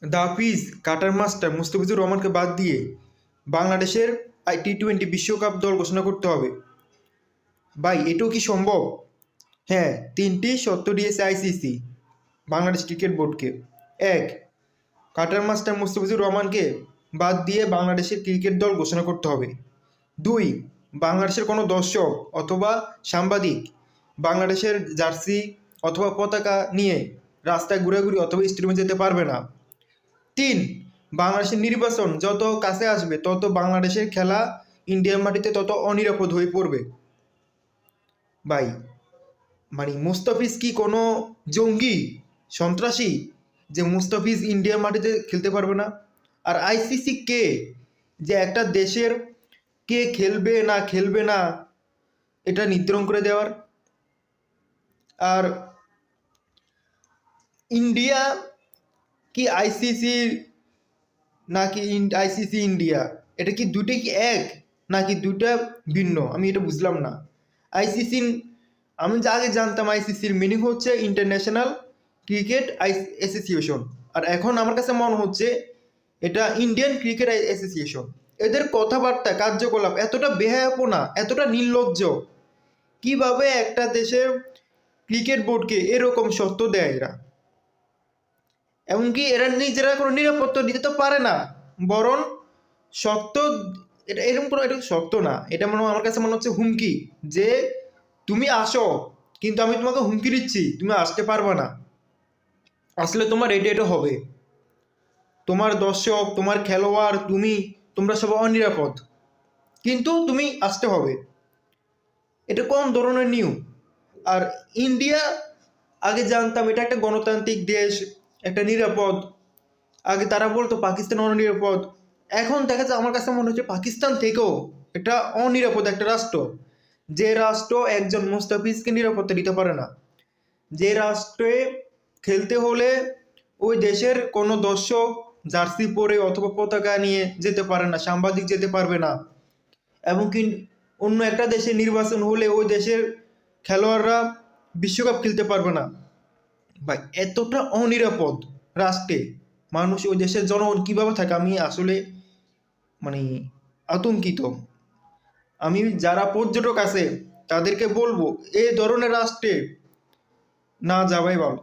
The piece cutter master Mustafizur রহমানকে বাদ দিয়ে বাংলাদেশের T20 বিশ্বকাপ দল ঘোষণা করতে হবে। ভাই এটাও কি সম্ভব? হ্যাঁ, 3টি শর্ত দিয়েছে আইসিসি বাংলাদেশ ক্রিকেট বোর্ডকে। 1, কাটার মাস্টার মুস্তাফিজুর রহমানকে বাদ দিয়ে বাংলাদেশের ক্রিকেট দল ঘোষণা করতে হবে। 2, বাংলাদেশের কোনো দর্শক অথবা সাংবাদিক বাংলাদেশের জার্সি অথবা পতাকা নিয়ে রাস্তায় ঘোরাঘুরি অথবা স্টেডিয়ামে যেতে পারবে না। 3, বাংলাদেশের নির্বাচন যত কাছে আসবে তত বাংলাদেশের খেলা ইন্ডিয়ার মাটিতে তত অনিরাপদ হয়ে পড়বে। ভাই মানে মুস্তাফিজ কি কোনো জঙ্গি সন্ত্রাসী যে মুস্তাফিজ ইন্ডিয়ার মাটিতে খেলতে পারবে না? আর আইসিসি কে যে একটা দেশের কে খেলবে না খেলবে না এটা নির্ধারণ করে দেওয়ার? আর ইন্ডিয়া কি আইসিসি নাকি আইসিসি ইন্ডিয়া, এটা কি দুটোই কি এক নাকি দুটা ভিন্ন? আমি এটা বুঝলাম না। আইসিসি, আমি যা আগে জানতাম আইসিসির মিনিং হচ্ছে ইন্টারন্যাশনাল ক্রিকেট অ্যাসোসিয়েশন, আর এখন আমার কাছে মনে হচ্ছে এটা ইন্ডিয়ান ক্রিকেট অ্যাসোসিয়েশন। এদের কথাবার্তা কার্যকলাপ এতটা বেহায়াপনা, এতটা নির্লজ্জ, কিভাবে একটা দেশের ক্রিকেট বোর্ডকে এরকম শর্ত দেয় এরা? এমনকি এরা নিজেরা কোনো নিরাপত্তা দিতে তো পারে না, বরং শর্ত, এটা এরকম কোনো এটা শর্ত না, এটা মনে হয় আমার কাছে মনে হচ্ছে হুমকি, যে তুমি আসো কিন্তু আমি তোমাকে হুমকি দিচ্ছি তুমি আসতে পারবে না, আসলে তোমার এটা এটা হবে, তোমার দর্শক তোমার খেলোয়াড় তোমরা সব অনিরাপদ, কিন্তু তুমি আসতে হবে। এটা কোন ধরনের নিয়ম? আর ইন্ডিয়া, আগে জানতাম এটা একটা গণতান্ত্রিক দেশ, একটা নিরাপদ। আগে তারা বলতো পাকিস্তান অনিরাপদ, এখন দেখা যায় আমার কাছে মনে হচ্ছে পাকিস্তান থেকেও এটা অনিরাপদ একটা রাষ্ট্র, যে রাষ্ট্র একজন মুস্তাফিজকে নিরাপত্তা দিতে পারে না, যে রাষ্ট্রে খেলতে হলে ওই দেশের কোনো দর্শক জার্সি পরে অথবা পতাকা নিয়ে যেতে পারে না, সাংবাদিক যেতে পারবে না, এমনকি অন্য একটা দেশে নির্বাচন হলে ওই দেশের খেলোয়াড়রা বিশ্বকাপ খেলতে পারবে না। ভাই এতটা অনিরাপদ রাষ্ট্রে মানুষ, ওই দেশের জনগণ কীভাবে থাকে আমি আসলে মানে আতঙ্কিত। আমি যারা পর্যটক আছে তাদেরকে বলবো এই ধরনের রাষ্ট্রে না যাওয়াই ভালো।